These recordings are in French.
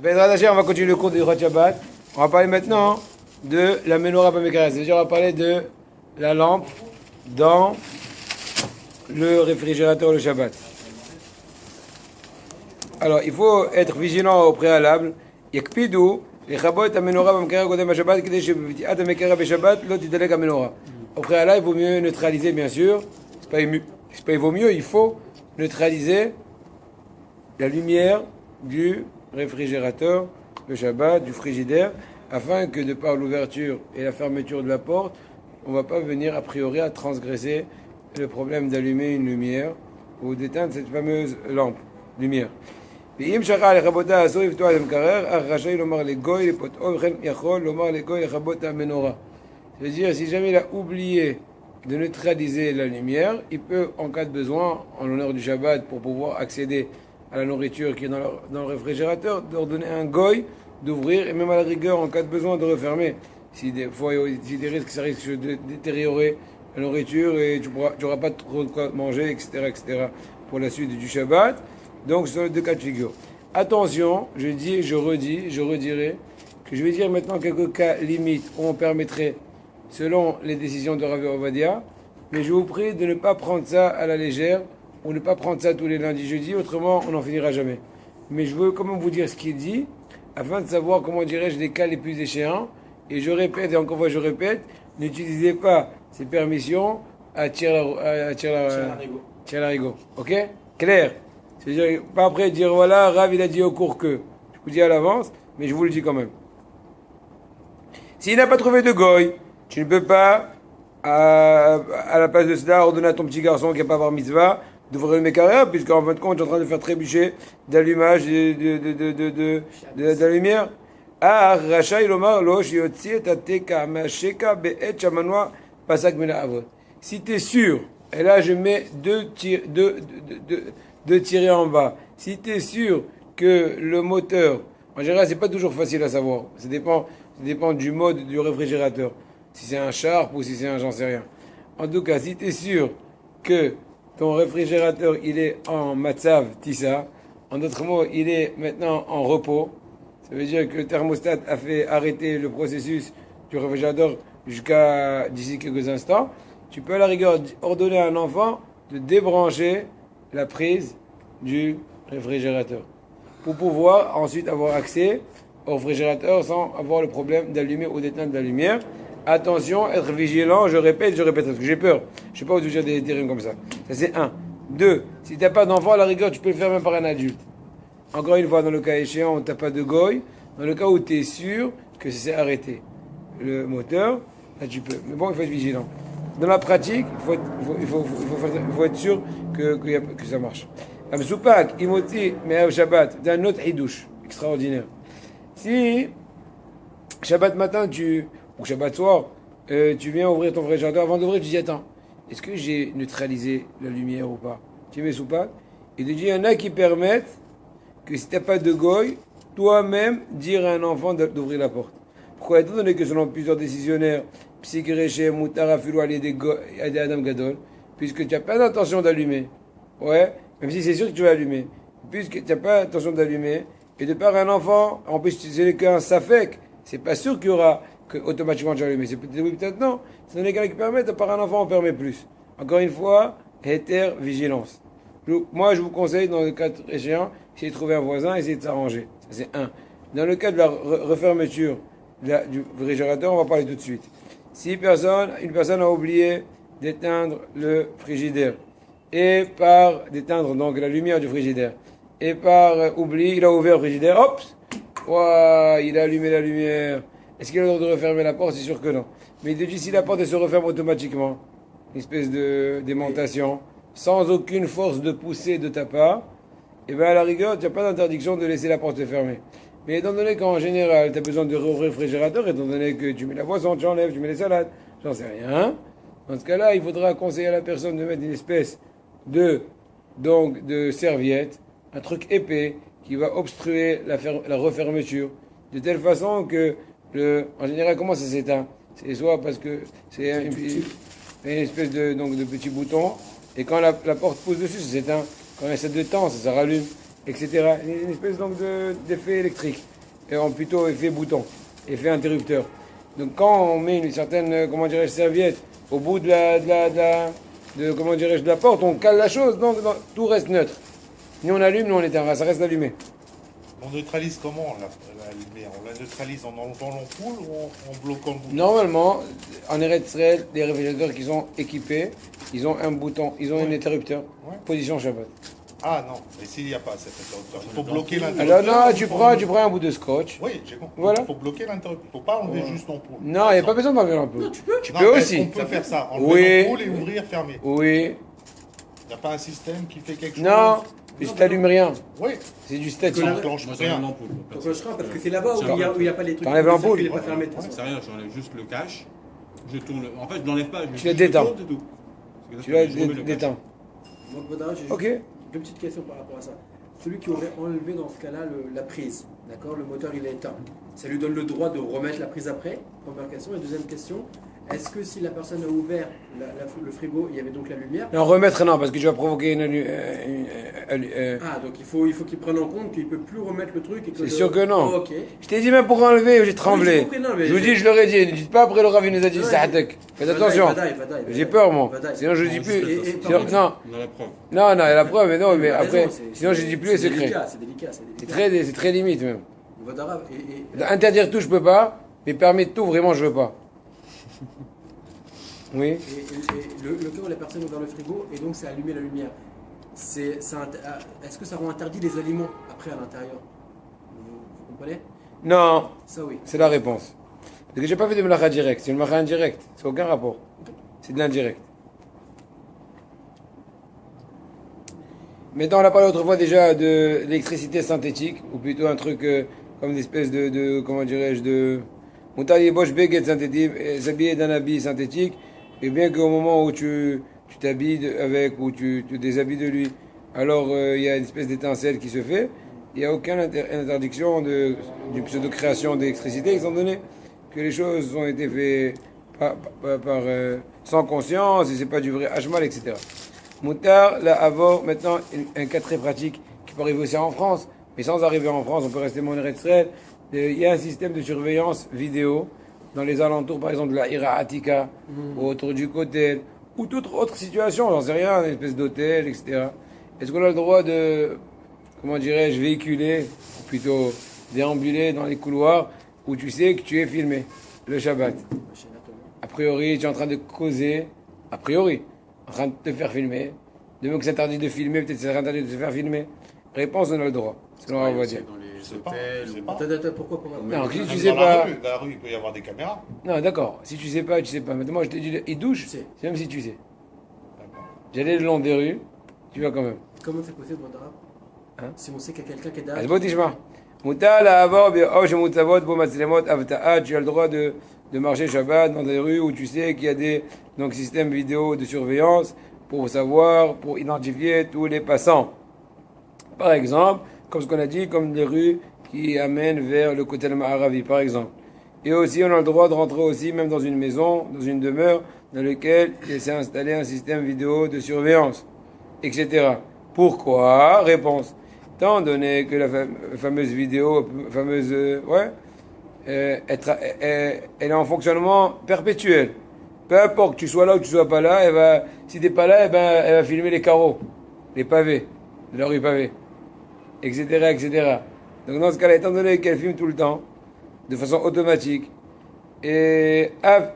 Bezrat Hashem, on va continuer le cours de Hilchot Shabbat. On va parler maintenant de la menorah bamekara. C'est-à-dire, on va parler de la lampe dans le réfrigérateur le Shabbat. Alors, il faut être vigilant au préalable. Yakpidou, les chabot à menorah bamekara godem Shabbat, qui déchire à mekara Shabbat, l'autre il délègue à menorah. Au préalable, il vaut mieux neutraliser, bien sûr. Il vaut mieux, il faut neutraliser la lumière du réfrigérateur, le Shabbat, du frigidaire, afin que de par l'ouverture et la fermeture de la porte, on ne va pas venir a priori à transgresser le problème d'allumer une lumière ou d'éteindre cette fameuse lampe, lumière. C'est-à-dire, si jamais il a oublié de neutraliser la lumière, il peut, en cas de besoin, en l'honneur du Shabbat, pour pouvoir accéder à la nourriture qui est dans le réfrigérateur, d'ordonner un goy d'ouvrir, et même à la rigueur, en cas de besoin, de refermer. Si des fois, si des risques, ça risque de détériorer la nourriture et tu n'auras pas trop de quoi manger, etc., pour la suite du Shabbat. Donc, ce sont les deux cas de figure. Attention, je dis, je redirai, que je vais dire maintenant quelques cas limites où on permettrait, selon les décisions de Rav Ovadia, mais je vous prie de ne pas prendre ça à la légère, ou ne pas prendre ça tous les lundis, jeudis, autrement on n'en finira jamais. Mais je veux quand même vous dire ce qu'il dit, afin de savoir, comment dirais-je, les cas les plus échéants. Et je répète, et encore une fois je répète, n'utilisez pas ces permissions à tirer l'arigot. Ok? Clair? C'est-à-dire, pas après dire, voilà, Rav il a dit au cours que. Je vous dis à l'avance, mais je vous le dis quand même. S'il n'a pas trouvé de goy, tu ne peux pas, à la place de cela, ordonner à ton petit garçon qui n'a pas bar mitzvah, d'ouvrir le mécaré, puisqu'en fin de compte, tu es en train de faire trébucher d'allumage de la lumière. Ah, Rachaï Lomar, Losh, Yotzi, Tateka, Masheka, Be'et, Chamanoa, Pasak, Mena Avot. Si tu es sûr, et là je mets deux tirés en bas, si tu es sûr que le moteur, en général, c'est pas toujours facile à savoir, ça dépend du mode du réfrigérateur, si c'est un Sharp ou si c'est un j'en sais rien. En tout cas, si tu es sûr que ton réfrigérateur, il est en matzav tissa. En d'autres mots, il est maintenant en repos. Ça veut dire que le thermostat a fait arrêter le processus du réfrigérateur jusqu'à d'ici quelques instants. Tu peux à la rigueur ordonner à un enfant de débrancher la prise du réfrigérateur pour pouvoir ensuite avoir accès au réfrigérateur sans avoir le problème d'allumer ou d'éteindre la lumière. Attention, être vigilant, je répète, parce que j'ai peur. Je ne sais pas où tu as des terrains comme ça. Ça c'est un. Deux, si tu n'as pas d'enfant, à la rigueur, tu peux le faire même par un adulte. Encore une fois, dans le cas échéant où tu n'as pas de goy, dans le cas où tu es sûr que c'est arrêté le moteur, là tu peux. Mais bon, il faut être vigilant. Dans la pratique, il faut être sûr que ça marche. Amsoupak, imoti, me'av Shabbat, d'un autre hidouche, extraordinaire. Si, Shabbat matin, ou Shabbat soir, tu viens ouvrir ton réfrigérateur, avant d'ouvrir, tu dis attends, est-ce que j'ai neutralisé la lumière ou pas? Tu mets sous pas. Et tu dis, il y en a qui permettent que si tu n'as pas de goy, toi-même dire à un enfant d'ouvrir la porte. Pourquoi? Étant donné que selon plusieurs décisionnaires, Psychréché, Moutara, Filou, des Adam Gadol, puisque tu n'as pas d'intention d'allumer, ouais, même si c'est sûr que tu vas allumer, puisque tu n'as pas d'intention d'allumer, et de par un enfant, en plus tu sais qu'un safek, c'est pas sûr qu'il y aura que automatiquement tu vas allumer, c'est peut-être oui, peut-être non. C'est des cas qui permettent, par un enfant on permet plus. Encore une fois, héter, vigilance. Moi je vous conseille dans le cas échéant, essayez de trouver un voisin, essayez de s'arranger. Ça c'est un. Dans le cas de la refermeture du réfrigérateur, on va parler tout de suite. Si une personne a oublié d'éteindre le frigidaire, et d'éteindre donc la lumière du frigidaire, et par oubli, il a ouvert le frigidaire, hop, ouah, il a allumé la lumière. Est-ce qu'il a le droit de refermer la porte? C'est sûr que non. Mais il te dit si la porte elle se referme automatiquement, une espèce de démontation, sans aucune force de poussée de ta part, et bien à la rigueur, tu n'as pas d'interdiction de laisser la porte fermée. Mais étant donné qu'en général, tu as besoin de rouvrir le réfrigérateur, étant donné que tu mets la boisson, tu enlèves, tu mets les salades, j'en sais rien. Dans ce cas-là, il faudra conseiller à la personne de mettre une espèce de serviette, un truc épais, qui va obstruer la refermeture, de telle façon que en général, comment ça s'éteint? C'est soit parce que c'est une espèce de petit bouton, et quand la porte pousse dessus, ça s'éteint. Quand il y a de temps, ça rallume. etc. Une espèce donc d'effet électrique, et plutôt effet bouton, effet interrupteur. Donc quand on met une certaine, comment dirais-je, serviette au bout comment dirais-je, de la porte, on cale la chose, donc tout reste neutre. Ni on allume, ni on éteint, ça reste allumé. On neutralise comment la lumière? On la neutralise en enlevant l'ampoule ou en bloquant le bouton? Normalement, en Eretz Israël, les réfrigérateurs qui sont équipés, ils ont un bouton, ils ont un interrupteur, position Shabbat. Ah non, mais s'il n'y a pas cet interrupteur, il faut bloquer Alors l'interrupteur. non, tu prends un bout de scotch. Oui, j'ai compris. Voilà. Il faut bloquer l'interrupteur. Il ne faut pas enlever juste l'ampoule. Non, il n'y a pas besoin d'enlever l'ampoule. Tu Non, peux mais aussi. on peut faire ça, Oui. enlever l'ampoule et ouvrir, fermer. Oui. Il n'y a pas un système qui fait quelque chose? Non, tu t'allumes rien. Oui. C'est du statique. Ça enclenche Moi, rien. j'enlève l'ampoule. On clochera parce que c'est là-bas où il n'y a pas les trucs. T'enlèves l'ampoule. Il n'est pas fermé de toute façon. C'est rien, j'enlève juste le cache. Je tourne. En fait, je l'enlève pas. Tu le détends. C'est tout. Tu la Je remets le cache. détends. Donc, Baudara, j'ai juste Ok. deux petites questions par rapport à ça. Celui qui aurait enlevé dans ce cas-là la prise, d'accord, le moteur il est éteint. Ça lui donne le droit de remettre la prise après. Première question. Et deuxième question, est-ce que si la personne a ouvert le frigo, il y avait donc la lumière? Non, remettre, non, parce que tu vas provoquer Ah, donc il faut qu'il prenne en compte qu'il ne peut plus remettre le truc. C'est sûr que non. Oh, ok. Je t'ai dit même pour enlever, j'ai tremblé. j'ai compris, non, mais Je vous dis, je leur ai dit. Ne dites pas après le ravi nous a dit, Ouais, ça attaque. Faites attention. Vadaï. J'ai peur, moi. Vadaï. Sinon, je dis Non, plus. c'est- Et- Sinon- par non, On a la preuve. non, il y a la preuve, mais non, mais Il a après, raison, sinon, je dis plus les secrets. C'est délicat. C'est très limite, même. Vadara, et Interdire tout, je peux pas, mais permettre tout, vraiment, je veux pas. Oui. le cas où la personne est dans le frigo et donc c'est allumé la lumière, est-ce que ça rend interdit les aliments après à l'intérieur? Vous comprenez? Non, Ça oui. c'est la réponse. Parce que j'ai pas fait de melacha direct, c'est une melacha indirecte. C'est aucun rapport. C'est de l'indirect. Maintenant, on a parlé autrefois déjà de l'électricité synthétique, ou plutôt un truc comme une espèce comment dirais-je, de... Moutali Bosch Beget synthétique, s'habiller d'un habit synthétique, et bien qu'au moment où tu t'habilles avec, ou tu te déshabilles de lui, alors il y a une espèce d'étincelle qui se fait, il n'y a aucune interdiction d'une pseudo-création d'électricité, étant donné que les choses ont été faites sans conscience, et c'est pas du vrai hachmal, etc. Moutar, là, avant, maintenant, un cas très pratique qui peut arriver aussi en France, mais sans arriver en France, on peut rester mon Israël. Il y a un système de surveillance vidéo dans les alentours, par exemple, de la Ira Atika, ou autour du Kotel, ou toute autre situation, j'en sais rien, une espèce d'hôtel, etc. Est-ce qu'on a le droit de, comment dirais-je, véhiculer, ou plutôt déambuler dans les couloirs où tu sais que tu es filmé, le Shabbat? A priori, tu es en train de causer, a priori, en train de te faire filmer. De même que c'est interdit de filmer, peut-être c'est interdit de se faire filmer. Réponse, on a le droit. C'est ce qu'on va dire. Dans les sais pas, hôtels. je sais ou- pas. Attends, pourquoi Non, si tu Même sais dans pas. la rue, il peut y avoir des caméras. Non, d'accord. Si tu sais pas, tu sais pas. Maintenant, moi, je te dis, il douche. Tu sais. C'est même si tu sais. D'accord. J'allais le long des rues. Tu vas quand même. Comment c'est possible, Bandara Hein Si on sait qu'il y a quelqu'un qui est אז derrière. בוא תשמע. מותר לעבור באור שמוצבות בו מצלמות אבטחה, tu as le droit de marcher Shabbat dans des rues où tu sais qu'il y a des donc, systèmes vidéo de surveillance pour savoir, pour identifier tous les passants. Par exemple, comme ce qu'on a dit, comme les rues qui amènent vers le côté de Ma'aravi, par exemple. Et aussi, on a le droit de rentrer aussi, même dans une maison, dans une demeure, dans laquelle il s'est installé un système vidéo de surveillance, etc. Pourquoi? Réponse. Étant donné que la fameuse vidéo, elle est en fonctionnement perpétuel. Peu importe que tu sois là ou que tu sois pas là, si tu n'es pas là, elle va filmer les carreaux, les pavés, de la rue pavée, etc., etc. Donc dans ce cas-là, étant donné qu'elle filme tout le temps, de façon automatique, et Av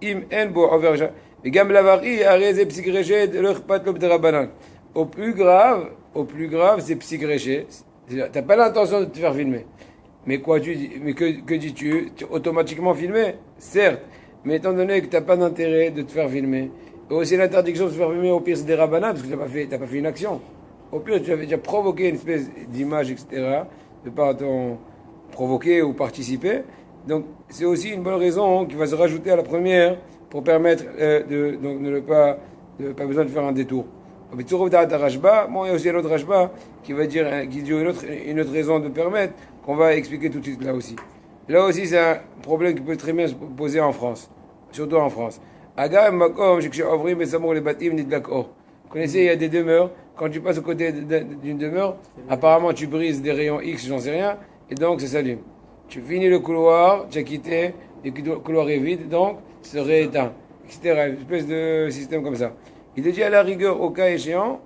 im en bo overja, et gam lavari arrêté psychréché de leur patlob de rabanan. Au plus grave, c'est psychréché. T'as pas l'intention de te faire filmer. Mais quoi tu dis? Mais que dis-tu? Tu es automatiquement filmé, certes. Mais étant donné que tu n'as pas d'intérêt de te faire filmer, et aussi l'interdiction de se faire filmer, au pire c'est des rabanats, parce que tu n'as pas fait une action. Au pire, tu avais déjà provoqué une espèce d'image, etc., de par ton provoquer ou participer. Donc c'est aussi une bonne raison qui va se rajouter à la première pour permettre donc ne pas besoin de faire un détour. Bon, il y a aussi un autre Rashba qui va dire une autre raison de permettre qu'on va expliquer tout de suite là aussi. Là aussi, c'est un problème qui peut très bien se poser en France, surtout en France. Vous connaissez, il y a des demeures, quand tu passes au côté d'une demeure, apparemment tu brises des rayons X, j'en sais rien, et donc ça s'allume. Tu finis le couloir, tu as quitté, et le couloir est vide, donc ça se rééteint, etc. Une espèce de système comme ça. Il te dit à la rigueur, au cas échéant,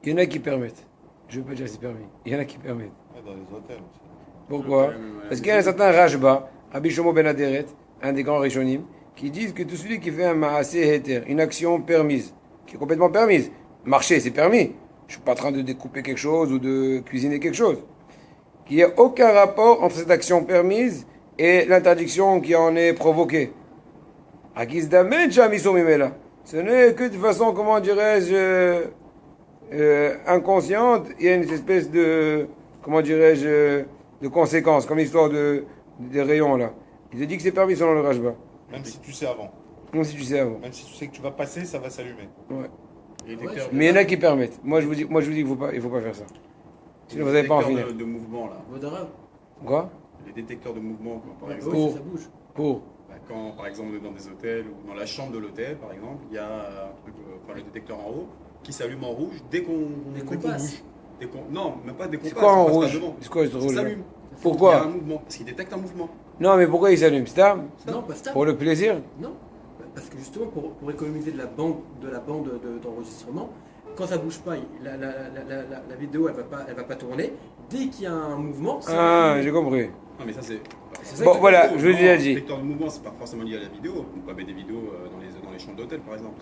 il y en a qui permettent. Je ne veux pas dire c'est permis. Il y en a qui permettent. Ouais, dans les hôtels aussi. Pourquoi? Parce qu'il y a un certain Rajba, Rabbi Shlomo Ben Aderet, un des grands Rishonim, qui disent que tout celui qui fait un maaseh heter, une action permise, qui est complètement permise, marcher c'est permis, je ne suis pas en train de découper quelque chose ou de cuisiner quelque chose, qu'il n'y a aucun rapport entre cette action permise et l'interdiction qui en est provoquée. Ce n'est que de façon, comment dirais-je, inconsciente, il y a une espèce de, comment dirais-je, de conséquences, comme l'histoire des rayons là. Il te dit que c'est permis selon le Rajba. Même si tu sais avant. Même si tu sais avant. Même si tu sais que tu vas passer, ça va s'allumer. Ouais. Les détecteurs Mais il y en a qui permettent. Moi je vous dis qu'il faut pas faire ça. Sinon vous n'allez pas en finir. de mouvement là. Modérable. Quoi? Les détecteurs de mouvement, quoi, par Ouais, exemple. oui, ça bouge. Pour. Bah, quand, par exemple, on est dans des hôtels ou dans la chambre de l'hôtel, par exemple, il y a un truc, le détecteur en haut qui s'allume en rouge dès qu'on passe. bouge. Non, même pas dès qu'on C'est passe. quoi en on passe pas rouge? devant. C'est quoi ce Ça rouge? s'allume. Pourquoi? Il y a un mouvement, parce qu'il détecte un mouvement. Non mais pourquoi il s'allume? C'est ça? Non, pas stable. Pour le plaisir? Non, parce que justement, pour économiser de la bande d'enregistrement, quand ça bouge pas, la vidéo elle va pas tourner. Dès qu'il y a un mouvement, ça Ah, va j'ai compris. Non, mais ça, c'est. ça Bon qui- voilà, je vous l'ai déjà dit. Le détecteur de mouvement, c'est pas forcément lié à la vidéo. On peut mettre des vidéos dans les chambres d'hôtel, par exemple.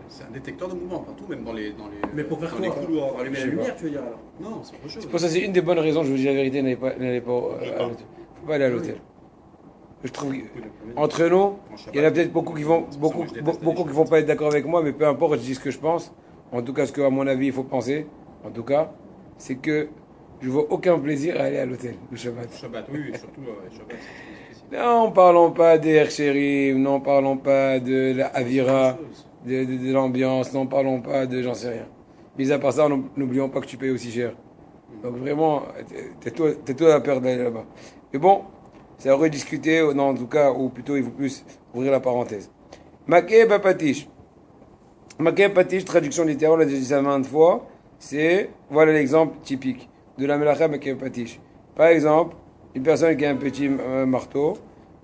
C'est un détecteur de mouvement partout, même dans les Mais pour faire dans quoi les couloirs. Pour allumer Je la sais lumière, tu veux dire alors? Non, c'est autre chose. Pour ça c'est une des bonnes raisons, je vous dis la vérité, n'allez pas à l'hôtel. Faut pas aller à l'hôtel. Je trouve entre nous, il y en a peut-être beaucoup qui vont pas être d'accord avec moi, mais peu importe, je dis ce que je pense. En tout cas, ce qu'à mon avis il faut penser, en tout cas, c'est que je vois aucun plaisir à aller à l'hôtel le Shabbat. Shabbat, oui, surtout Shabbat, c'est difficile. Non, parlons pas des Herchérim, non, parlons pas de la Avira, de l'ambiance, non, parlons pas de j'en sais rien. Mis à part ça, n'oublions pas que tu payes aussi cher. Donc vraiment, t'es-toi à perdre d'aller là-bas. Mais bon, c'est à rediscuter, non, en tout cas, ou plutôt il faut plus ouvrir la parenthèse. Makeh Bapatish. Makeh Bapatish, traduction littérale, on a déjà dit ça 20 fois, c'est, voilà l'exemple typique de la Melacha Makeh Bapatish. Par exemple, une personne qui a un petit marteau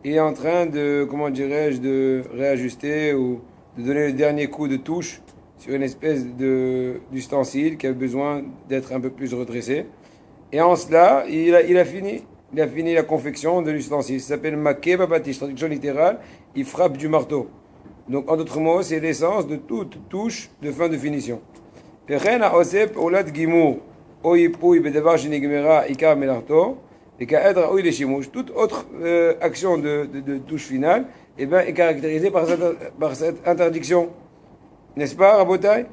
est en train de, comment dirais-je, de réajuster ou de donner le dernier coup de touche sur une espèce d'ustensile qui a besoin d'être un peu plus redressé. Et en cela, il a fini la confection de l'ustensile. Ça s'appelle Makeh Bapatish, traduction littérale, il frappe du marteau. Donc en d'autres mots, c'est l'essence de toute touche de fin de finition. Toute autre action de touche finale est caractérisée par cette interdiction. N'est-ce pas, Rabotai?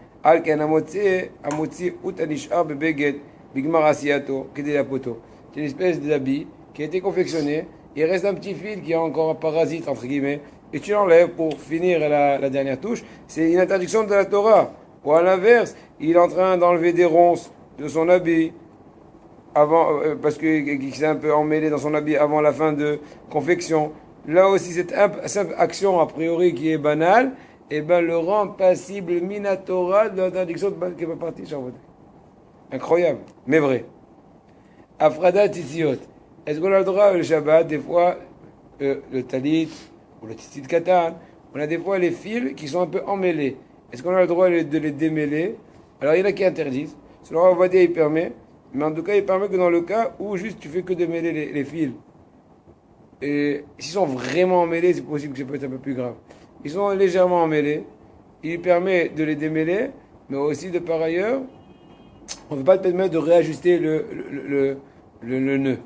C'est une espèce d'habit qui a été confectionné. Il reste un petit fil qui est encore un parasite, entre guillemets, et tu l'enlèves pour finir la dernière touche. C'est une interdiction de la Torah. Ou à l'inverse, il est en train d'enlever des ronces de son habit avant, parce qu'il s'est un peu emmêlé dans son habit avant la fin de confection. Là aussi, cette simple action, a priori, qui est banale, le rend passible minatora de l'interdiction de Bapatish. Incroyable, mais vrai. Afrada titiot. Est-ce qu'on a le droit, le Shabbat, des fois, le talit ou le titit katan, on a des fois les fils qui sont un peu emmêlés. Est-ce qu'on a le droit de les démêler? Alors il y en a qui interdisent. Selon Ravadia, il permet. Mais en tout cas, il permet que dans le cas où juste tu fais que démêler les fils. Et s'ils sont vraiment emmêlés, c'est possible que ça peut être un peu plus grave. Ils sont légèrement emmêlés. Il permet de les démêler, mais aussi de par ailleurs, on ne peut pas te permettre de réajuster le nœud.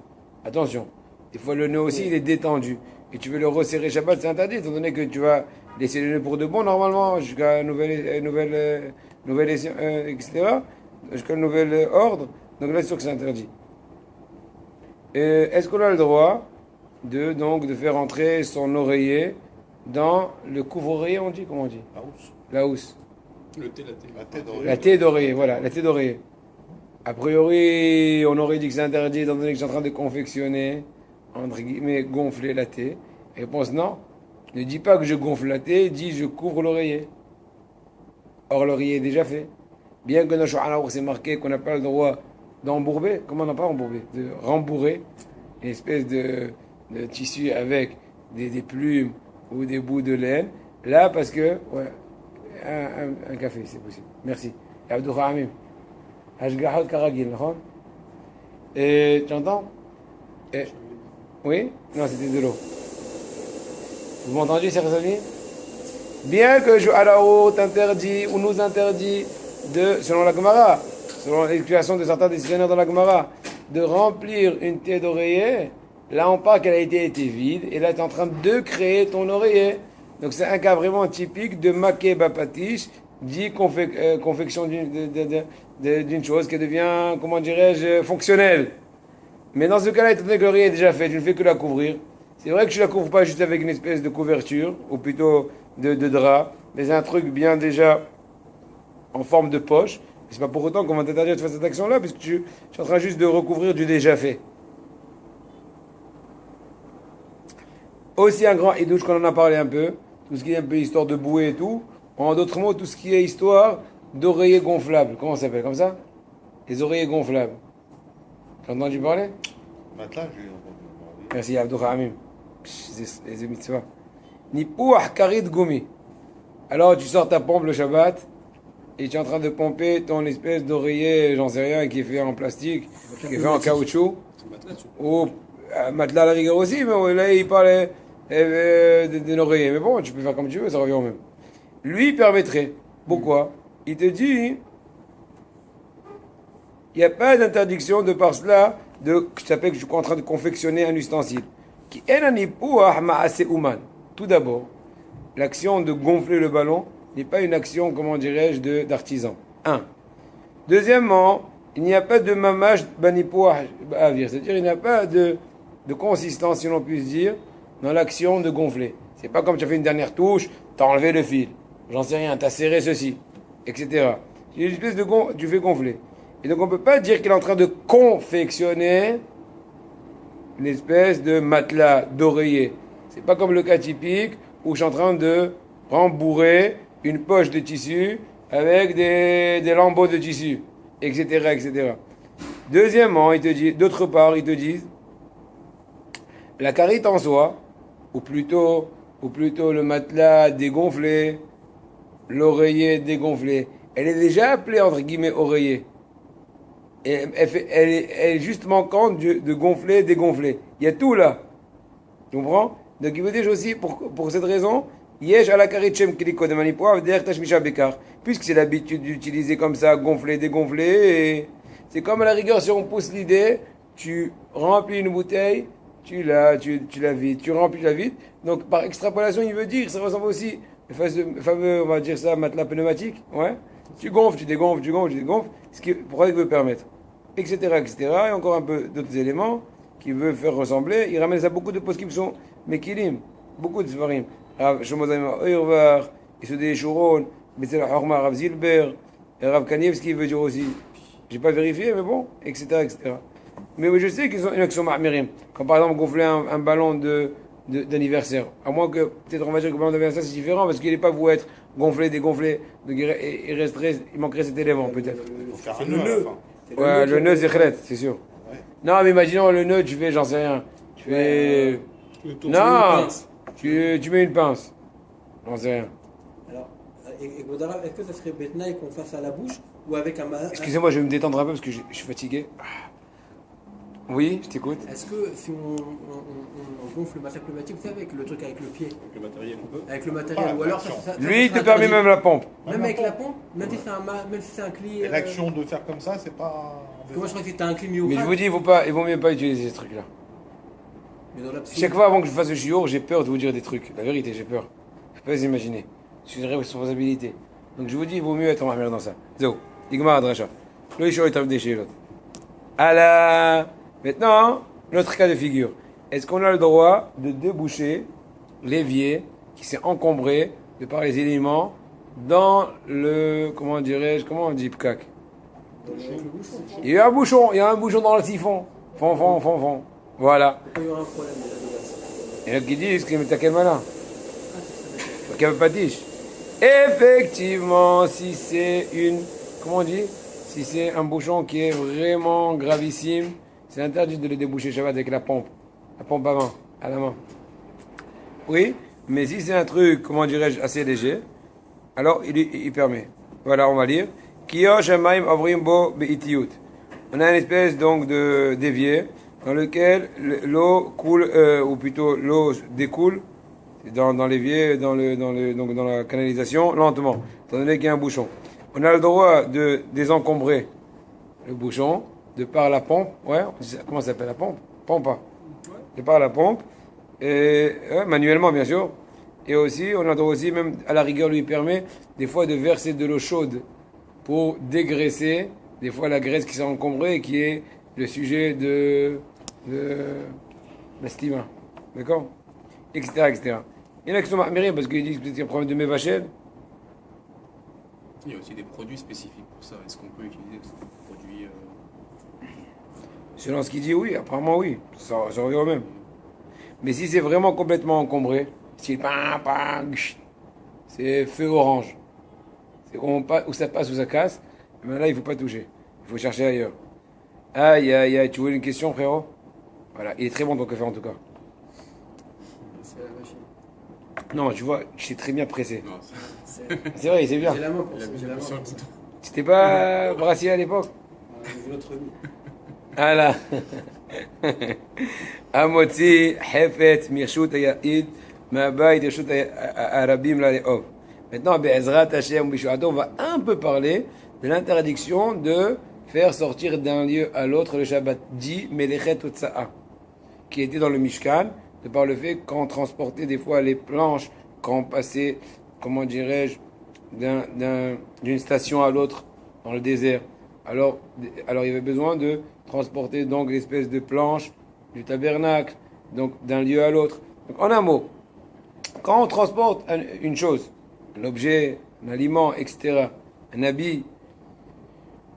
Attention. Des fois, le nœud aussi, il est détendu. Et tu veux le resserrer Shabbat, c'est interdit, étant donné que tu vas laisser le nœud pour de bon, normalement, jusqu'à un nouvel etc., jusqu'à un nouvel ordre. Donc là, c'est sûr que c'est interdit. Est-ce qu'on a le droit de faire entrer son oreiller dans le couvre-oreiller, on dit? Comment on dit? La housse. Le thé, la thé. La tête d'oreiller. La thé d'oreiller, voilà, la thé d'oreiller. A priori, on aurait dit que c'est interdit, étant donné que je suis en train de confectionner, entre guillemets, gonfler la thé. Réponse non. Ne dis pas que je gonfle la thé, dis je couvre l'oreiller. Or, l'oreiller est déjà fait. Bien que dans Shulchan Aruch, c'est marqué qu'on n'a pas le droit d'embourber. Comment on n'a pas embourber? De rembourrer une espèce de tissu avec des plumes ou des bouts de laine. Là, parce que, ouais, un café, c'est possible. Merci. Abdou Hamim. Hashgahot Karagil, non? Et tu entends? Oui? Non, c'était de l'eau. Vous m'entendez, chers amis? Bien que Shulchan t'interdit ou nous interdit selon la Gemara, selon l'explication de certains décisionnaires dans la Gemara, de remplir une tête d'oreiller, là on parle qu'elle a été vide, et là tu es en train de créer ton oreiller. Donc c'est un cas vraiment typique de maké bapatish, dit confection d'une chose qui devient, comment dirais-je, fonctionnelle. Mais dans ce cas-là, étant donné que l'oreiller est déjà fait, je ne fais que la couvrir. C'est vrai que je ne la couvre pas juste avec une espèce de couverture, ou plutôt de drap, mais c'est un truc bien déjà en forme de poche. C'est pas pour autant qu'on va t'interdire de faire cette action-là, puisque je suis en train juste de recouvrir du déjà fait. Aussi un grand idouche qu'on en a parlé un peu, tout ce qui est un peu histoire de bouée et tout. En d'autres mots, tout ce qui est histoire d'oreillers gonflables. Comment ça s'appelle? Comme ça? Les oreillers gonflables. Tu as entendu parler? Matelas, j'ai entendu parler. Merci, Abdou Hamim. Les mitzvahs. Nipouah karit gumi. Alors tu sors ta pompe le Shabbat et tu es en train de pomper ton espèce d'oreiller, j'en sais rien, qui est fait en plastique, qui est fait en caoutchouc. Ou matelas à la rigueur aussi, mais là il parlait d'un oreiller. Mais bon, tu peux faire comme tu veux, ça revient au même. Lui il permettrait. Pourquoi? Il te dit, il n'y a pas d'interdiction de par cela que je t'appelle que je suis en train de confectionner un ustensile. Qui est un nipouah ma'ase uman. Tout d'abord, l'action de gonfler le ballon n'est pas une action, comment dirais-je, d'artisan. Un. Deuxièmement, il n'y a pas de mamage banipouah avir. C'est-à-dire il n'y a pas de consistance, si l'on puisse dire, dans l'action de gonfler. C'est pas comme tu as fait une dernière touche, tu as enlevé le fil. J'en sais rien, tu as serré ceci, etc. C'est une espèce de tu fais gonfler. Et donc on ne peut pas dire qu'il est en train de confectionner une espèce de matelas d'oreiller. C'est pas comme le cas typique où je suis en train de rembourrer une poche de tissu avec des lambeaux de tissu, etc., etc. Deuxièmement, d'autre part, ils te disent la carite en soi, ou plutôt le matelas dégonflé, l'oreiller dégonflé, elle est déjà appelée entre guillemets oreiller. Et elle est juste manquante de gonfler, dégonfler. Il y a tout là. Tu comprends? Donc il veut dire aussi, pour cette raison, Yesh ala karitchem kiliko de manipoa, tashmisha bekar. Puisque c'est l'habitude d'utiliser comme ça, gonfler, dégonfler, et c'est comme à la rigueur, si on pousse l'idée, tu remplis une bouteille, tu la vides, tu remplis la vide. Donc par extrapolation, il veut dire, ça ressemble aussi, le fameux, on va dire ça, matelas pneumatique, ouais. Tu gonfles, tu dégonfles, ce qui pourrait il veut permettre, etc., etc. Et encore un peu d'autres éléments qui veut faire ressembler. Il ramène ça beaucoup de postes qui sont mekilim, beaucoup de svarim. Rav Shomozayim Oirvar, Issoudé Shuron, Betzel Horma, Rav Zilber, Rav Kanievski veut dire aussi. J'ai pas vérifié, mais bon, etc., etc. Mais oui, je sais qu'ils ont une action ma'amirim. Quand par exemple gonfler un ballon d'anniversaire. À moins que, peut-être on va dire que le ballon d'anniversaire c'est différent parce qu'il n'est pas voué être gonflé, dégonflé. Donc il manquerait cet élément peut-être. Il faut faire un nœud à la fin. Ouais, le nœud c'est khlet, c'est sûr. Ouais. Non, mais imaginons le nœud, tu fais, j'en sais rien. Tu fais. Non, tu mets une pince. J'en sais rien. Alors, et Godara, est-ce que ça serait Betnaï qu'on fasse à la bouche ou avec un Excusez-moi, je vais me détendre un peu parce que je suis fatigué. Oui, je t'écoute. Est-ce que si on gonfle le matelas pneumatique, vous savez, avec le truc avec le pied, Avec le matériel, on peut. avec le matériel, Ah, ou alors l'action. Lui, il te permet même la pompe. Même avec la pompe, même si c'est un cli. Et l'action de faire comme ça, c'est pas. Parce que moi je crois que c'était un cli Mais myophage. je vous dis, il vaut mieux pas utiliser ces trucs-là. Mais dans la Chaque fois avant que je fasse le shiur, j'ai peur de vous dire des trucs. La vérité, j'ai peur. Je peux pas vous imaginer. Je suis une responsabilité. Donc je vous dis, il vaut mieux être en dans ça. Zo, Igmar Adracha. Le shiur est déchiré l'autre. Alors, maintenant, notre cas de figure. Est-ce qu'on a le droit de déboucher l'évier qui s'est encombré de par les éléments dans le, comment dirais-je, comment on dit pkak? Il y a un bouchon dans le siphon. Fond. Voilà. Il y aura un problème déjà de base. Et là qui disent que t'as quel malin? Quel patiche? Effectivement, si c'est comment on dit? Si c'est un bouchon qui est vraiment gravissime, c'est interdit de le déboucher Shabbat avec la pompe à la main. Oui, mais si c'est un truc, comment dirais-je, assez léger, alors il permet. Voilà, on va lire. Kiyosh Hamaim Avrim Bo Be'itiyut. On a une espèce donc de d'évier dans lequel l'eau coule, ou plutôt l'eau découle dans l'évier, donc dans la canalisation, lentement, étant donné qu'il y a un bouchon. On a le droit de désencombrer le bouchon de par la pompe. Ouais, comment ça s'appelle la pompe? Pompa. De par la pompe. Et manuellement, bien sûr. Et aussi, on a le droit aussi, même à la rigueur, lui permet des fois de verser de l'eau chaude pour dégraisser des fois la graisse qui s'est encombrée et qui est le sujet de l'estime. D'accord? Etc., etc. Il y en a qui sont marmérés parce qu'ils disent que c'est un problème de mévachel. Il y a aussi des produits spécifiques pour ça. Est-ce qu'on peut utiliser des produits Selon ce qu'il dit, oui. Apparemment, oui. Ça revient au même. Mais si c'est vraiment complètement encombré, si c'est feu orange, c'est où ça passe ou ça casse, mais là, il ne faut pas toucher. Il faut chercher ailleurs. Aïe, aïe, aïe. Tu voulais une question, frérot? Voilà. Il est très bon ton café, en tout cas. C'est la machine. Non, tu vois, je suis très bien pressé. Non, C'est vrai, c'est bien. J'ai la main pour il a ça. mis J'ai la main sur le pour ça. bouton. C'était pas brassier à l'époque? J'ai l'autre mis. Ah là. Amotzi, Hefet, Mirshut, Ayahid, Mabaï, Mirshut, Arabim, Laléov. Maintenant, Be'ezrat, Hashem, Bishuato, on va un peu parler de l'interdiction de faire sortir d'un lieu à l'autre le Shabbat dit Melechet Otsa'a, qui était dans le Mishkan, de par le fait qu'on transportait des fois les planches, quand on passait, comment dirais-je, d'une station à l'autre dans le désert. Alors, il y avait besoin de transporter donc l'espèce de planche du tabernacle, donc d'un lieu à l'autre. Donc, en un mot, quand on transporte une chose, un objet, un aliment, etc., un habit,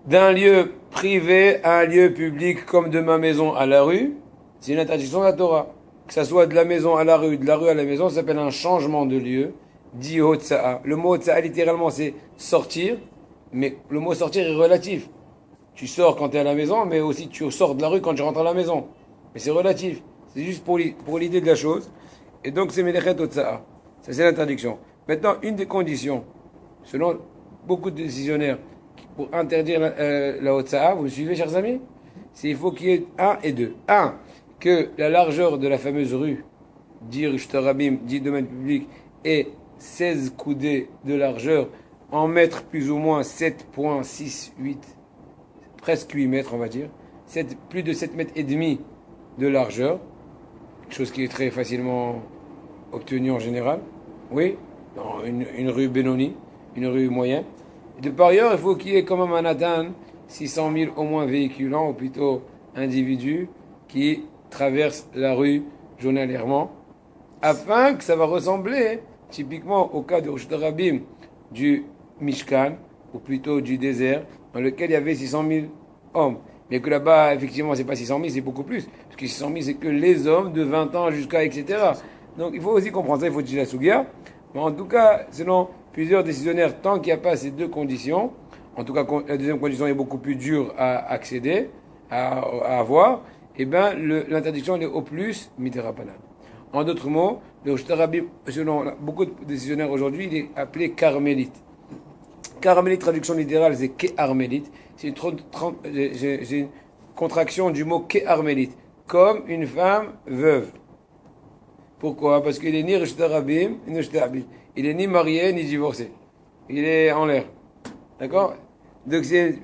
d'un lieu privé à un lieu public comme de ma maison à la rue, c'est une interdiction de la Torah. Que ça soit de la maison à la rue, de la rue à la maison, ça s'appelle un changement de lieu, dit Hotsa'a. Le mot Hotsa'a, littéralement, c'est sortir, mais le mot sortir est relatif. Tu sors quand tu es à la maison, mais aussi tu sors de la rue quand tu rentres à la maison. Mais c'est relatif. C'est juste pour l'idée de la chose. Et donc, c'est Melechet Hotsa'a. Ça, c'est l'interdiction. Maintenant, une des conditions, selon beaucoup de décisionnaires, pour interdire la Hotsa'a, vous me suivez, chers amis? C'est il faut qu'il y ait un et deux. Un, que la largeur de la fameuse rue, dit Rishtarabim, dit domaine public, est 16 coudées de largeur, en mètres plus ou moins 7,68, presque 8 mètres, on va dire, plus de 7 mètres et demi de largeur, chose qui est très facilement obtenue en général. Oui, dans une rue Benoni, une rue moyenne. De par ailleurs, il faut qu'il y ait comme à Manhattan 600 000 au moins véhiculants, ou plutôt individus, qui traversent la rue journalièrement, afin que ça va ressembler typiquement au cas de Rosh Hashanah du Mishkan, ou plutôt du désert, dans lequel il y avait 600 000 hommes. Mais que là-bas, effectivement, c'est pas 600 000, c'est beaucoup plus. Parce que 600 000, c'est que les hommes de 20 ans jusqu'à etc. Donc il faut aussi comprendre ça, il faut dire la Sougia. Mais en tout cas, selon plusieurs décisionnaires, tant qu'il n'y a pas ces deux conditions, en tout cas la deuxième condition est beaucoup plus dure à accéder, à avoir, et bien l'interdiction est au plus miterapanan. En d'autres mots, le Rosh Hashanah, selon beaucoup de décisionnaires aujourd'hui, il est appelé carmélite. Carmélite, traduction littérale, c'est Keharmélite. C'est une contraction du mot Keharmélite, comme une femme veuve. Pourquoi? Parce qu'il est ni Rosh Hashanah, ni Rosh Hashanah. Il est ni marié, ni divorcé. Il est en l'air. D'accord? Donc c'est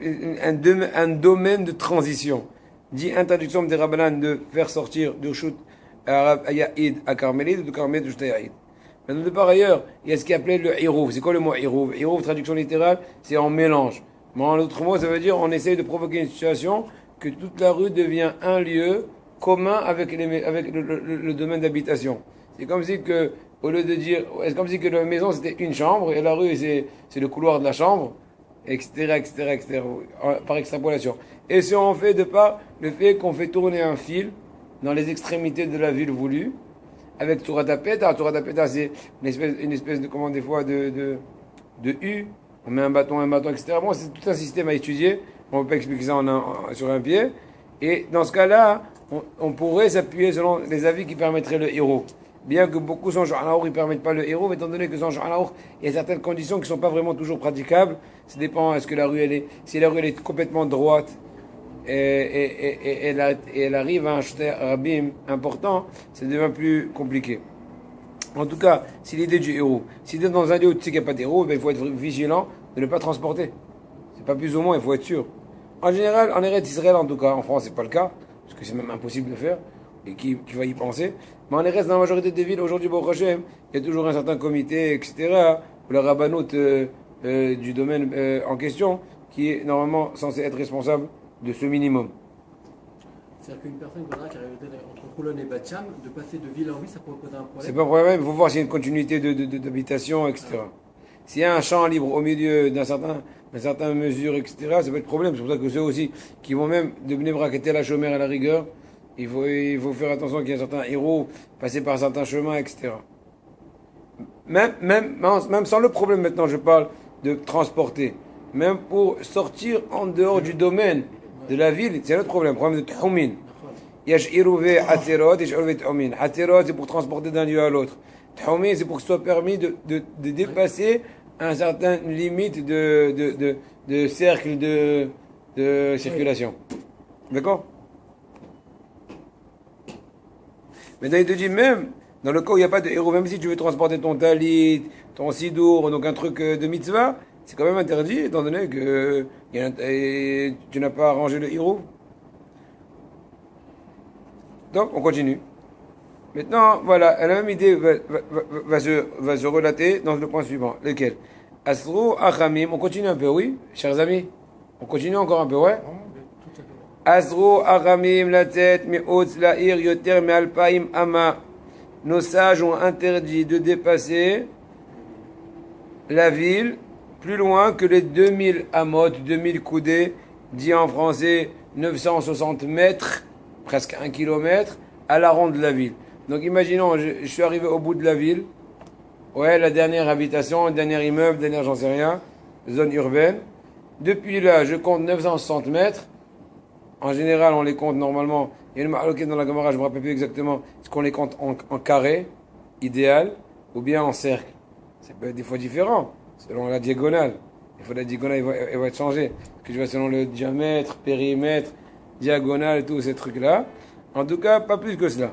un domaine de transition. Dit interdiction des Rabbanan de faire sortir du Shut à Yahid à Carmélite, de Carmélite à Shut Yahid. Maintenant, de par ailleurs, il y a ce qui est appelé le Hirouv. C'est quoi le mot Hirouv? Hirouv, traduction littérale, c'est en mélange. Mais en autre mot, ça veut dire on essaye de provoquer une situation que toute la rue devient un lieu commun avec le domaine d'habitation. C'est comme si que, au lieu de dire, c'est comme si que la maison c'était une chambre et la rue c'est le couloir de la chambre, etc., etc., etc., par extrapolation. Et si on fait de par le fait qu'on fait tourner un fil dans les extrémités de la ville voulue, avec Tourat Apeta. Tourat Apeta, c'est une espèce de, comment des fois, de U, on met un bâton, etc. Bon, c'est tout un système à étudier. On ne peut pas expliquer ça sur un pied. Et dans ce cas-là, on pourrait s'appuyer selon les avis qui permettraient le héros. Bien que beaucoup sans Shulchan ils ne permettent pas le héros, mais étant donné que sans Shulchan il y a certaines conditions qui ne sont pas vraiment toujours praticables. Ça dépend, est-ce que la rue, si la rue elle est complètement droite et elle arrive à un shter rabim important, ça devient plus compliqué. En tout cas, c'est l'idée du héros. Si tu es dans un lieu où tu sais qu'il n'y a pas d'héros, ben, il faut être vigilant de ne pas transporter. C'est pas plus ou moins, il faut être sûr. En général, en Eretz Israël en tout cas, en France c'est pas le cas, parce que c'est même impossible de faire, et qui va y penser. Mais en Eretz, dans la majorité des villes, aujourd'hui, Baruch Hashem, il y a toujours un certain comité, etc., ou la rabbanout du domaine en question, qui est normalement censé être responsable de ce minimum. C'est-à-dire qu'une personne qui arrive entre Khoulon et Batcham, de passer de ville en ville, ça pourrait poser un problème. C'est pas un problème, il faut voir s'il y a une continuité d'habitation, etc. S'il y a un champ libre au milieu d'une certaine mesure, etc., ça peut être problème. C'est pour ça que ceux aussi qui vont même devenir braqueter la chômeur à la rigueur, il faut faire attention qu'il y ait un certain héros passer par certains chemins, etc. Même sans le problème maintenant, je parle de transporter. Même pour sortir en dehors du domaine de la ville, c'est un autre problème, problème de Tchoumin. Yash'irouvé Hatzerot, Yash'irouvé Tchoumin. Hatzerot, c'est pour transporter d'un lieu à l'autre. Tchoumin, c'est pour que ce soit permis de dépasser un certain limite de cercle de circulation. D'accord? Maintenant, il te dit même, dans le cas où il n'y a pas de héros, même si tu veux transporter ton talit, ton sidour, donc un truc de mitzvah, c'est quand même interdit, étant donné que tu n'as pas arrangé le héros. Donc, on continue. Maintenant, voilà, la même idée va se relater dans le point suivant. Lequel? Asro Achamim, on continue un peu, oui, chers amis? On continue encore un peu, ouais? Asro Achamim, la tête, mi'otz, la'ir, yoter, me'alpaim, ama. Nos sages ont interdit de dépasser la ville plus loin que les 2000 amot, 2000 coudées, dit en français 960 mètres, presque 1 kilomètre, à la ronde de la ville. Donc imaginons, je suis arrivé au bout de la ville, ouais, la dernière habitation, le dernier immeuble, dernière j'en sais rien, zone urbaine. Depuis là, je compte 960 mètres. En général, on les compte normalement. Il y a une ma'aloquette dans la Gemara, je ne me rappelle plus exactement, est-ce qu'on les compte en carré, idéal, ou bien en cercle. Ça peut être des fois différent, selon la diagonale. Des fois, la diagonale, elle va être changée. Parce que je vais selon le diamètre, périmètre, diagonale, tous ces trucs-là. En tout cas, pas plus que cela.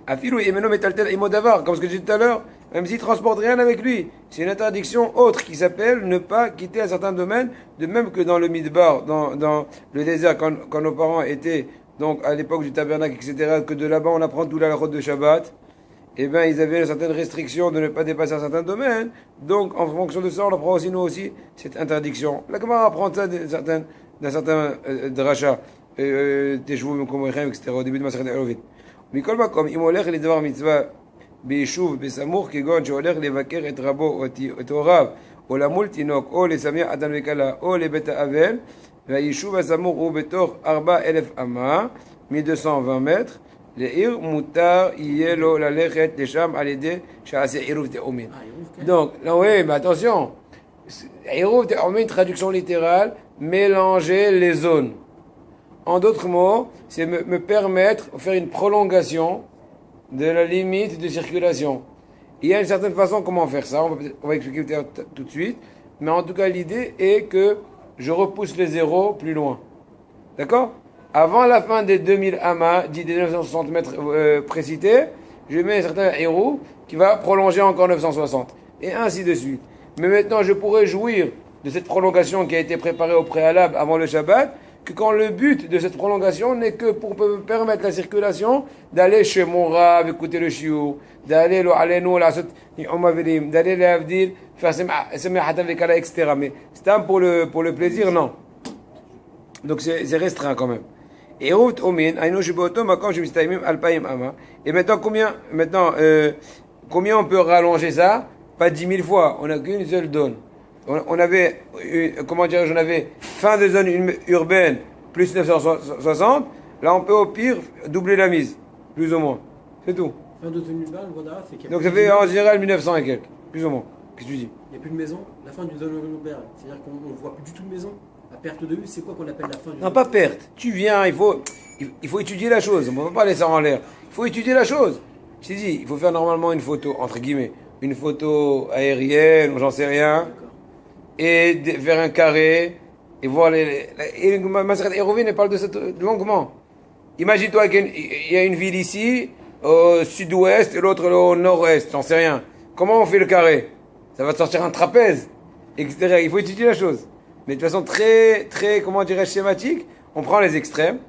Afilou Imeno Metaltel Imodavar, comme ce que j'ai dit tout à l'heure, même s'il ne transporte rien avec lui, c'est une interdiction autre qui s'appelle ne pas quitter un certain domaine, de même que dans le Midbar, dans le désert, quand nos parents étaient, donc à l'époque du tabernacle, etc., que de là-bas on apprend tout la route de Shabbat, eh bien ils avaient une certaine restriction de ne pas dépasser un certain domaine, donc en fonction de ça on apprend aussi nous aussi cette interdiction. La Gemara apprend ça d'un certain dracha, Teshuvim Komochem, etc., au début de Masechet Eruvin. מכל מקום, אם הוא הולך לדבר מצווה ביישוב בסמוך, כגון שהולך לבקר את רבו או את הוריו, או למול תינוק, או לשמח אדם וכלה, או לבית האבל, והיישוב הסמוך הוא בתוך 4,000 אמה, מ-220 מטר, לעיר מותר יהיה לו ללכת לשם על ידי שעשה עירוב תאומין. Donc, là, oui, mais attention, עירוב תאומין, traduction littérale, mélanger les zones. En d'autres mots, c'est me permettre de faire une prolongation de la limite de circulation. Il y a une certaine façon comment faire ça, on va expliquer tout de suite, mais en tout cas l'idée est que je repousse les zéros plus loin. D'accord? Avant la fin des 2000 amas, dit des 960 mètres précités, je mets un certain héros qui va prolonger encore 960, et ainsi de suite. Mais maintenant, je pourrais jouir de cette prolongation qui a été préparée au préalable avant le Shabbat, que quand le but de cette prolongation n'est que pour me permettre la circulation, d'aller chez mon rab, écouter le shiur, d'aller d'aller l'avdil, faire semehatan vekala, etc. Mais c'est pour le plaisir, non. Donc c'est restreint quand même. Et maintenant, combien on peut rallonger ça? Pas 10 000 fois, on n'a qu'une seule donne. On avait, j'en avais fin de zone urbaine plus 960. Là, on peut au pire doubler la mise, plus ou moins. C'est tout. Fin de zone urbaine, voilà, c'est donc ça fait en général 1900 et quelques, plus ou moins. Qu'est-ce que tu dis? Il n'y a plus de maison, la fin du zone urbaine. C'est-à-dire qu'on ne voit plus du tout de maison. À perte de vue, c'est quoi qu'on appelle la fin du Non, pas perte. Tu viens, il faut étudier la chose. On ne peut pas laisser ça en l'air. Il faut étudier la chose. Je t'ai dit, il faut faire normalement une photo, entre guillemets, une photo aérienne, ou j'en sais rien, D'accord. et faire un carré, et voir et Maseret Hérovine, elle parle de ça longuement. Imagine-toi qu'il y a une ville ici, au sud-ouest, et l'autre au nord-est, j'en sais rien. Comment on fait le carré? Ça va te sortir un trapèze, etc. Il faut étudier la chose. Mais de façon très, très, comment dirais-je, schématique, on prend les extrêmes,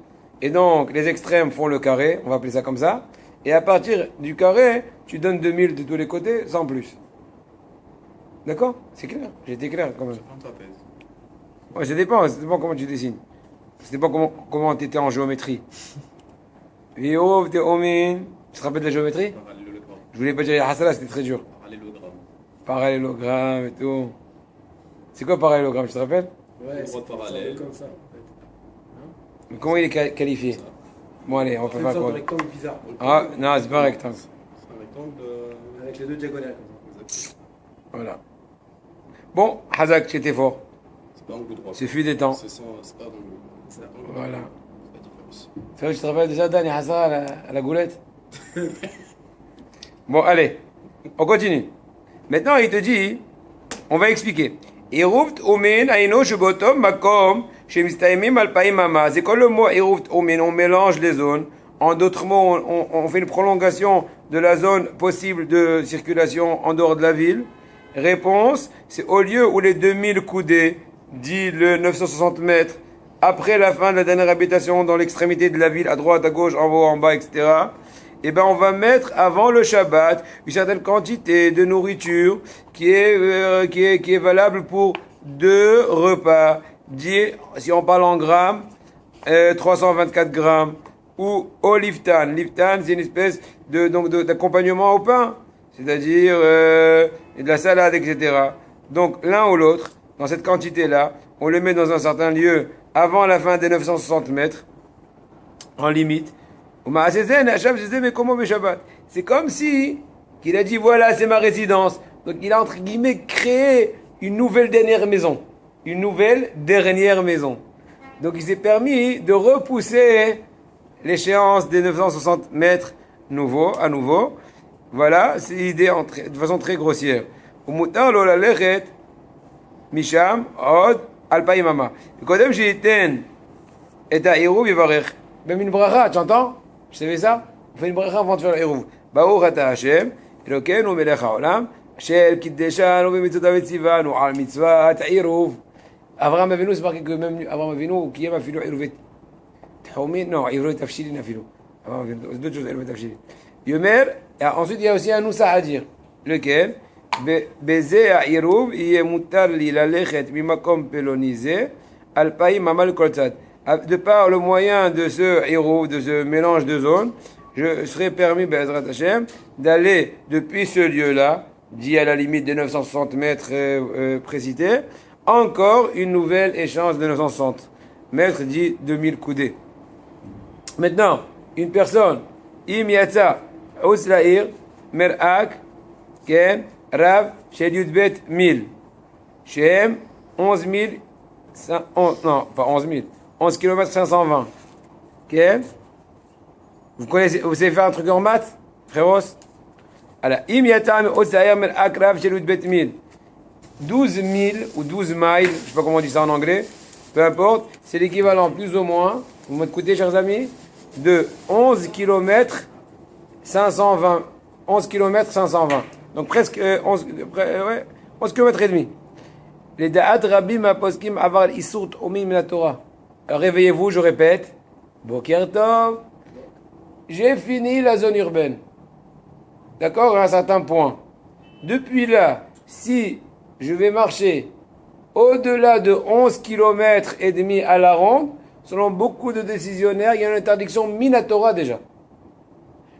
et donc les extrêmes font le carré, on va appeler ça comme ça, et à partir du carré, tu donnes 2000 de tous les côtés, sans plus. D'accord? C'est clair? J'ai été clair quand même. Un trapèze. Ouais, ça dépend comment tu dessines. Ça dépend comment tu étais en géométrie. Vio, t'es omin. Tu te rappelles de la géométrie? Parallélogramme. Je voulais pas dire Hassala, c'était très dur. Parallélogramme. Parallélogramme et tout. C'est quoi parallélogramme, tu te rappelles? Ouais, Droite parallèle. comme ça. En fait. Mais comment il est qualifié? Bon, allez, on peut C'est une faire sorte de quoi? rectangle bizarre. Ah, non, c'est pas un rectangle. C'est un rectangle de. Avec les deux diagonales. Voilà. Bon, Hazak, tu étais fort. C'est pas angle droit. Ce fut des temps. C'est pas angle. C'est un angle. Voilà. C'est la différence. C'est vrai que tu te rappelles déjà Dan et Hassan à la goulette? Bon, allez, on continue. Maintenant, il te dit, on va expliquer. Iruft omen aino shubotom makom shemistaimim alpaim mama. C'est quand le mot iruft omen, on mélange les zones. En d'autres mots, on fait une prolongation de la zone possible de circulation en dehors de la ville. Réponse, c'est au lieu où les 2000 coudées, dit le 960 mètres, après la fin de la dernière habitation dans l'extrémité de la ville, à droite, à gauche, en haut, en bas, etc., eh ben on va mettre avant le Shabbat une certaine quantité de nourriture qui est valable pour 2 repas. Si on parle en grammes, 324 grammes. Ou au liftan. Liftan, c'est une espèce d'accompagnement au pain. C'est-à-dire de la salade, etc. Donc l'un ou l'autre, dans cette quantité-là, on le met dans un certain lieu avant la fin des 960 mètres, en limite. C'est comme si il a dit voilà, c'est ma résidence. Donc il a entre guillemets créé une nouvelle dernière maison. Une nouvelle dernière maison. Donc il s'est permis de repousser l'échéance des 960 mètres à nouveau. Voilà, c'est l'idée de façon très grossière. Misham, Od, Alpaïmama. Kodem Jiten, et à Hérouv, Yivarech. Même une bracha, tu entends? Je savais ça? On fait une bracha avant de faire l'Hérouv. Baou Ata Hashem, Elokeinu Melech HaOlam, Shel Kiddeshanu B'mitzvot Avetzivanu, Al Mitzvah Hérouv. Avraham Avinu, c'est marqué que même Avraham Avinu, qui aime Afilu Hérouvet. Tchoumine, non, Hérouvet Tafshilin Afilu. C'est d'autres choses, Hérouvet Tafshilin. Yomer, ensuite il y a aussi un Noussa à dire. Lequel? בזה העירוב יהיה מותר לי ללכת ממקום פלוניזה על פאים ממל כל צד. De par le moyen de ce עירוב, de ce mélange de zones, je serai permis, Be'ezrat Hashem, d'aller depuis ce lieu-là, dit à la limite des 960 mètres précités, encore une nouvelle échéance de 960 mètres, dit 2000 coudées. Maintenant, une personne, Im Yatsa, Ouslair, Mer'ak, Ken, Rav, chez Yudbet 1000. Chez 11 000, non, pas 11 000, 11 km 520. Ok? Vous savez faire un truc en maths, frérot? Alors, Imyatam, Osayer, Mer Akrav, chez Yudbet 1000. 12 000 ou 12 miles, je ne sais pas comment on dit ça en anglais, peu importe, c'est l'équivalent plus ou moins, vous m'écoutez, chers amis, de 11 km 520. 11 km 520. Donc presque 11 km et demi. Les da'at rabim aposkim avar isurt omim la Torah. Réveillez-vous, je répète. Boker Tov. J'ai fini la zone urbaine. D'accord, à un certain point. Depuis là, si je vais marcher au-delà de 11 km et demi à la ronde, selon beaucoup de décisionnaires, il y a une interdiction minatora déjà.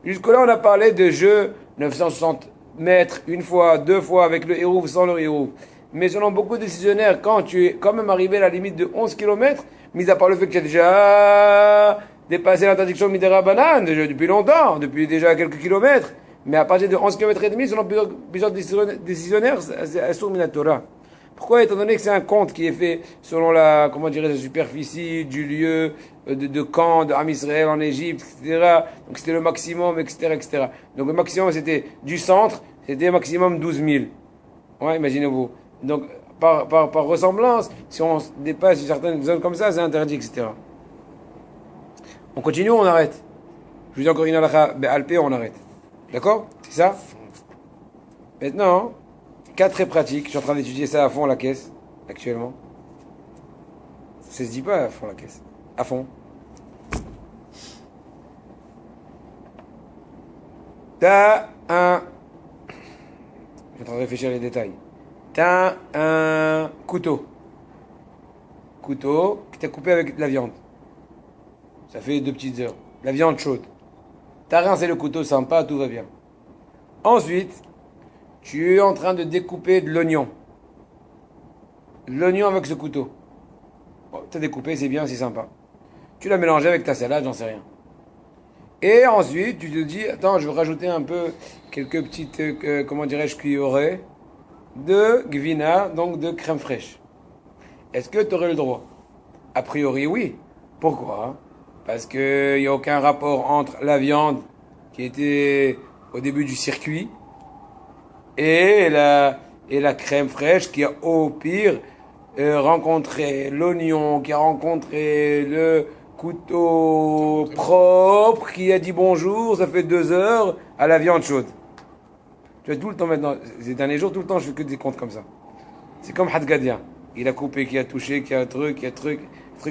Jusque-là, on a parlé de jeux 960 mètres, une fois, 2 fois, avec le Hérouv, sans le Hérouv. Mais selon beaucoup de décisionnaires, quand tu es quand même arrivé à la limite de 11 km, mis à part le fait que tu as déjà dépassé l'interdiction Midera Banane, depuis longtemps, depuis déjà quelques kilomètres, Mais à partir de 11 km et demi, selon plusieurs décisionnaires, c'est Assour Minatora. Pourquoi? Étant donné que c'est un compte qui est fait selon la, comment dirais la superficie, du lieu, de camp, de Ham Israël en Égypte, etc. Donc c'était le maximum, etc., etc. Donc le maximum c'était du centre, c'était maximum 12 000. Ouais, imaginez-vous. Donc par ressemblance, si on dépasse certaines zones comme ça, c'est interdit, etc. On continue ou on arrête? Je vous dis encore une halakha, Alpé, on arrête. D'accord? C'est ça? Maintenant, cas très pratique. Je suis en train d'étudier ça à fond la caisse, actuellement. Ça se dit pas à fond la caisse. À fond. T'as un... Je suis en train de réfléchir les détails. T'as un couteau. Couteau que t'as coupé avec de la viande. Ça fait 2 petites heures. La viande chaude. T'as rincé le couteau sympa, tout va bien. Ensuite, tu es en train de découper de l'oignon. L'oignon avec ce couteau. Bon, t'as découpé, c'est bien, c'est sympa. Tu l'as mélangé avec ta salade, j'en sais rien. Et ensuite, tu te dis, attends, je vais rajouter un peu quelques petites, comment dirais-je, cuillerées de gvina, donc de crème fraîche. Est-ce que tu aurais le droit? A priori, oui. Pourquoi? Parce qu'il n'y a aucun rapport entre la viande qui était au début du circuit et la crème fraîche qui a au pire rencontré l'oignon, qui a rencontré le couteau propre, qui a dit bonjour, ça fait 2 heures, à la viande chaude. Tu vois, tout le temps maintenant, ces derniers jours, tout le temps, je fais que des comptes comme ça. C'est comme Hadgadia. Il a coupé, qui a touché, qui a un truc, truc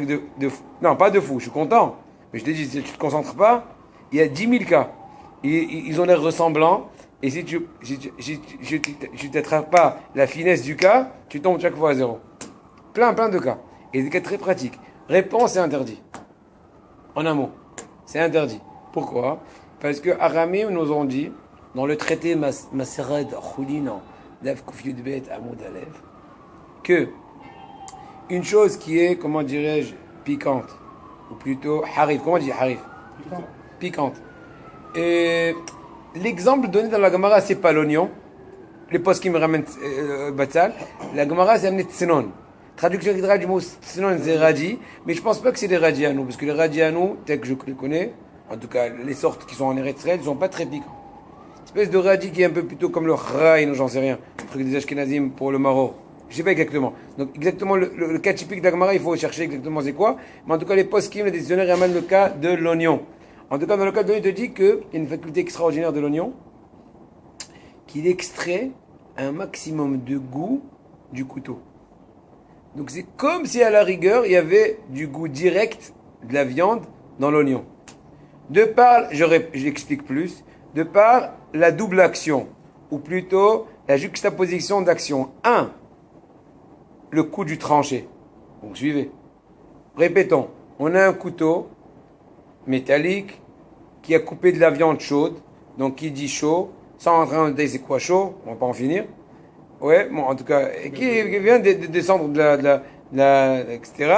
de fou. Non, pas de fou, je suis content. Mais je te dis, si tu te concentres pas, il y a 10 000 cas. Ils ont l'air ressemblants. Et si tu t'attrapes pas la finesse du cas, tu tombes chaque fois à zéro. Plein de cas. Et des cas très pratiques. Réponse, c'est interdit. En un mot, c'est interdit. Pourquoi? Parce que Aramim nous ont dit, dans le traité Masered Choulin, Daf Kuf Yud Bet Amoud Alev, que une chose qui est, comment dirais-je, piquante, ou plutôt harif, comment on dit harif? Piquante. Et l'exemple donné dans la Gemara, c'est pas l'oignon. Les postes qui me ramènent Batzal. La Gemara, c'est amené Tsenon. Traduction littérale du mot Tsenon, c'est radis. Mais je pense pas que c'est des radis à nous. Parce que les radis à nous, tel que je les connais, en tout cas, les sortes qui sont en Eretz Israël, ils sont pas très piquants. Espèce de radis qui est un peu plutôt comme le Raïn, ou j'en sais rien. Le truc des Ashkenazim pour le Maroc. Je sais pas exactement. Donc, exactement, le cas typique d'Agmara, il faut chercher exactement c'est quoi. Mais en tout cas, les poskim, les décisionnaires, ramènent le cas de l'oignon. En tout cas, dans le cas de l'oignon, il te dit qu'il y a une faculté extraordinaire de l'oignon, qu'il extrait un maximum de goût du couteau. Donc, c'est comme si à la rigueur, il y avait du goût direct de la viande dans l'oignon. De par, j'explique plus, de par la double action, ou plutôt la juxtaposition d'actions. 1. Le coup du tranché. Donc suivez. Répétons. On a un couteau métallique qui a coupé de la viande chaude. Donc qui dit chaud, sans rentrer en détail c'est quoi chaud, on va pas en finir. Ouais, bon en tout cas, et qui vient de descendre de la etc.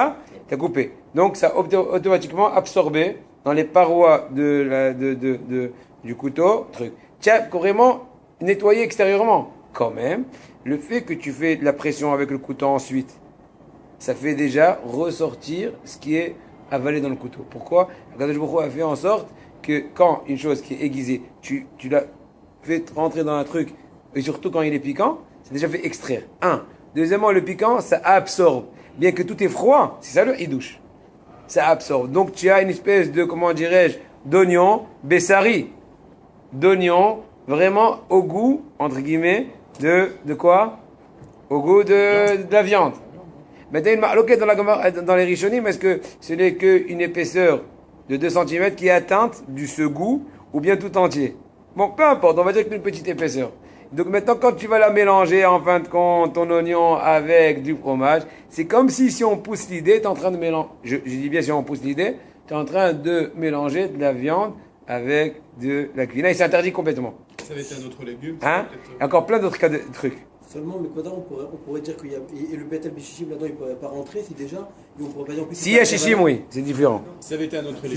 T'as coupé. Donc ça a automatiquement absorbé dans les parois du couteau, truc. Tiens, vraiment nettoyer extérieurement. Quand même, le fait que tu fais de la pression avec le couteau ensuite, ça fait déjà ressortir ce qui est avalé dans le couteau. Pourquoi? Kadosh Baruch Hu a fait en sorte que quand une chose qui est aiguisée, tu la fais rentrer dans un truc, et surtout quand il est piquant, c'est déjà fait extraire. 1. Deuxièmement, le piquant, ça absorbe. Bien que tout est froid, c'est ça le hidouche. Ça absorbe. Donc tu as une espèce de, comment dirais-je, d'oignon, bessari. D'oignon, vraiment au goût, entre guillemets, de quoi? Au goût de la viande. Mais t'as une marloquette dans les Rishonim, est-ce que ce n'est qu'une épaisseur de 2 cm qui est atteinte du ce goût, ou bien tout entier? Bon, peu importe, on va dire qu'une petite épaisseur. Donc maintenant, quand tu vas la mélanger, en fin de compte, ton oignon avec du fromage, c'est comme si on pousse l'idée, tu es en train de mélanger, je dis bien si on pousse l'idée, tu es en train de mélanger de la viande avec de la cuisine. Et c'est interdit complètement. Ça va être un autre légume. Hein? Encore plein d'autres cas de trucs. Seulement, mais pendant, on pourrait dire qu'il y a. Et le Betel Bichichim là-dedans, il ne pourrait pas rentrer si déjà. Et on pourrait pas dire en plus. Si il y a chichim, oui, c'est différent. Ça va être un autre légume.